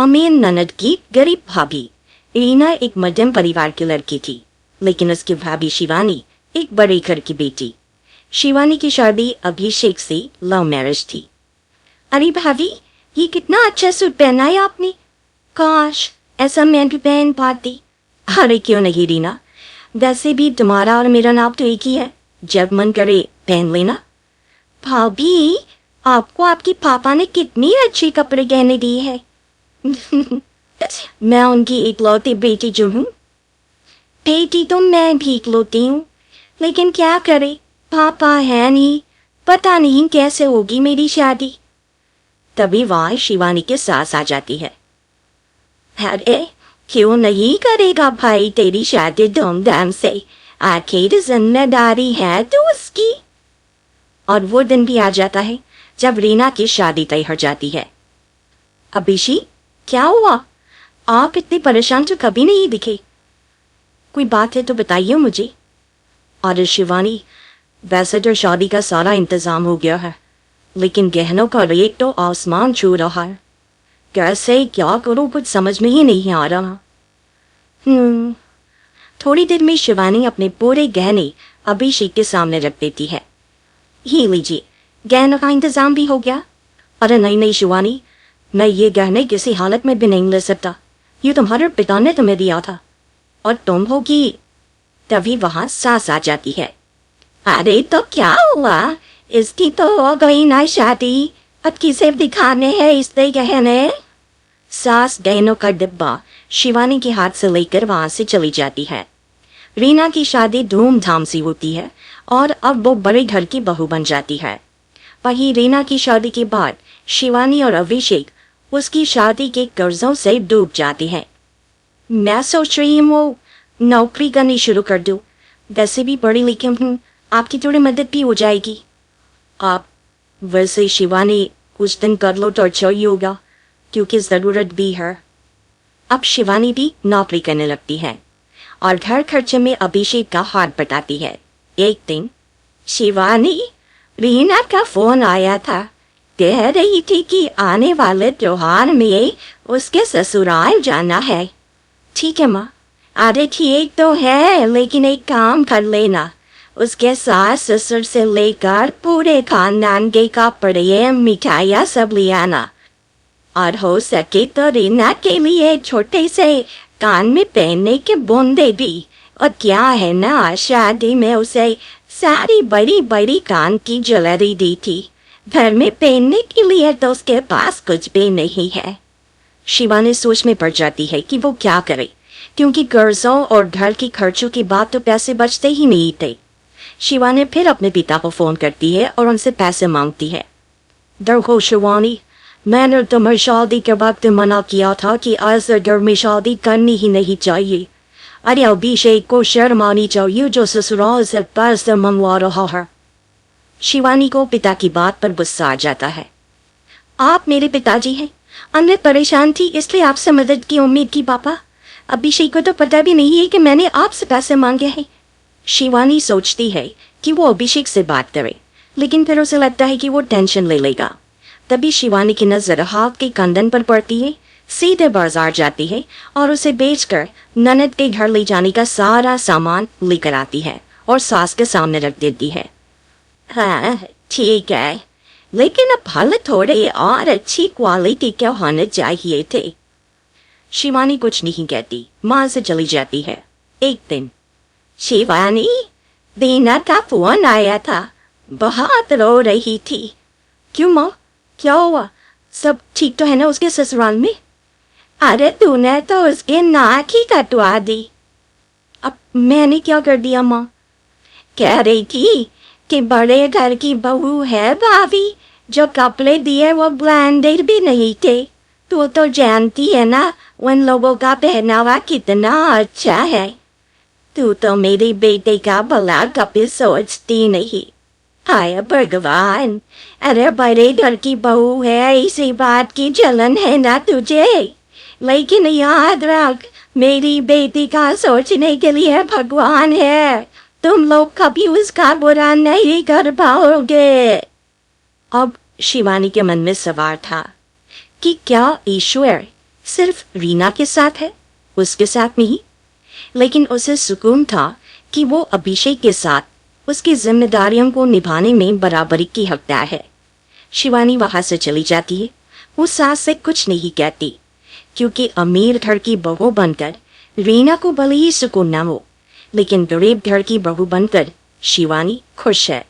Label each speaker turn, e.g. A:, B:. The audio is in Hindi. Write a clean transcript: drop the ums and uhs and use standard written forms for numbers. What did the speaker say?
A: अमीर ननद की गरीब भाभी। रीना एक मध्यम परिवार की लड़की थी, लेकिन उसकी भाभी शिवानी एक बड़े घर की बेटी। शिवानी की शादी अभिषेक से लव मैरिज थी। अरे भाभी, ये कितना अच्छा सूट पहना है आपने। काश ऐसा मैं भी पहन पाती। अरे क्यों नहीं रीना, वैसे भी तुम्हारा और मेरा नाम तो एक ही है, जब मन करे पहन लेना। भाभी, आपको आपके पापा ने कितनी अच्छी कपड़े गहने दिए हैं। मैं उनकी इकलौती बेटी जो हूँ। बेटी तो मैं भी इकलौती हूँ, लेकिन क्या करे, पापा है नहीं, पता नहीं कैसे होगी मेरी शादी। तभी वहां शिवानी के सास आ जाती है। अरे क्यों नहीं करेगा भाई तेरी शादी धूमधाम से, आखिर जिम्मेदारी है तो उसकी। और वो दिन भी आ जाता है जब रीना की शादी तय हो जाती है। अभिषेक, क्या हुआ? आप इतने परेशान तो कभी नहीं दिखे। कोई बात है तो बताइए मुझे। और शिवानी, वैसे तो शादी का सारा इंतजाम हो गया है, लेकिन गहनों का रेट तो आसमान छू रहा है। कैसे क्या करूं, कुछ समझ में ही नहीं आ रहा। थोड़ी देर में शिवानी अपने पूरे गहने अभिषेक के सामने रख देती है। ये लीजिए, गहनों का इंतजाम भी हो गया। अरे नहीं नहीं शिवानी, मैं ये गहने किसी हालत में भी नहीं ले सकता। ये तुम्हारे पिता ने तुम्हें दिया था और तुम होगी। तभी वहां सास आ जाती है। अरे तो क्या हुआ, इसकी तो हो गई ना शादी, अब किसे दिखाने हैं इससे गहने। सास गहनों का डिब्बा शिवानी के हाथ से लेकर वहां से चली जाती है। रीना की शादी धूमधाम से होती है और अब वो बड़े घर की बहू बन जाती है। वहीं रीना की शादी के बाद शिवानी और अभिषेक उसकी शादी के कर्जों से डूब जाते हैं। मैं सोच रही हूँ वो नौकरी करनी शुरू कर दूँ। वैसे भी पढ़ी लिखी हूँ, आपकी थोड़ी मदद भी हो जाएगी। आप वैसे शिवानी कुछ दिन कर लो तो अच्छा ही होगा, क्योंकि ज़रूरत भी है। अब शिवानी भी नौकरी करने लगती है और घर खर्चे में अभिषेक का हाथ बटाती है। एक दिन शिवानी, रीना का फोन आया था, कह रही थी कि आने वाले त्योहार में उसके ससुराल जाना है। ठीक है माँ। अरे ठीक तो है, लेकिन एक काम कर लेना, उसके सास ससुर से लेकर पूरे खानदान के कपड़े मिठाइयाँ सब ले आना, और हो सके तो रीना के लिए छोटे से कान में पहनने के बूंदे भी। और क्या है ना, शादी में उसे सारी बड़ी बड़ी कान की ज्वेलरी दी थी, घर में पहनने के लिए तो उसके पास कुछ भी नहीं है। शिवानी सोच में पड़ जाती है कि वो क्या करे, क्योंकि कर्जों और घर की खर्चों की बात तो पैसे बचते ही नहीं थे। शिवानी फिर अपने पिता को फोन करती है और उनसे पैसे मांगती है। देखो शिवानी, मैंने तुम्हें शादी के वक्त मना किया था कि ऐसे घर में शादी करनी ही नहीं चाहिए। अरे अभिषेक को शर्म आनी चाहिए जो ससुराल से पैसे मंगवा रहा है। शिवानी को पिता की बात पर गुस्सा आ जाता है। आप मेरे पिताजी हैं, मैं परेशान थी इसलिए आपसे मदद की उम्मीद की पापा। अभिषेक को तो पता भी नहीं है कि मैंने आपसे पैसे मांगे हैं। शिवानी सोचती है कि वो अभिषेक से बात करे, लेकिन फिर उसे लगता है कि वो टेंशन ले लेगा। तभी शिवानी की नजर हाथ के कंदन पर पड़ती है, सीधे बाजार जाती है और उसे बेचकर ननद के घर ले जाने का सारा सामान लेकर आती है और सास के सामने रख देती है। हाँ ठीक है, लेकिन अब फल थोड़े और अच्छी क्वालिटी के होने चाहिए थे। शिवानी कुछ नहीं कहती, माँ से चली जाती है। एक दिन शिवानी, रीना का फोन आया था, बहुत रो रही थी। क्यों माँ, क्या हुआ? सब ठीक तो है ना उसके ससुराल में? अरे तूने तो उसके नाक ही कटवा दी। अब मैंने क्या कर दिया माँ? कह रही थी कि बड़े घर की बहू है भाभी, जो कपड़े दिए वो ब्रांडेड भी नहीं थे। तू तो जानती है ना उन लोगों का पहनावा कितना अच्छा है। तू तो मेरे बेटे का भला कभी सोचती नहीं। हाय भगवान, अरे बड़े घर की बहू है, इसी बात की जलन है ना तुझे। लेकिन याद रख, मेरी बेटी का सोचने के लिए भगवान है, तुम लोग कभी उसका बुरा नहीं कर पाओगे। अब शिवानी के मन में सवाल था कि क्या ईश्वर सिर्फ रीना के साथ है, उसके साथ नहीं। लेकिन उसे सुकून था कि वो अभिषेक के साथ उसकी जिम्मेदारियों को निभाने में बराबरी की हकदार है। शिवानी वहां से चली जाती है। वो सास से कुछ नहीं कहती, क्योंकि अमीर घर की बहू बनकर रीना को भले ही सुकून न हो, लेकिन गरीब घर की बहू बनकर शिवानी खुश है।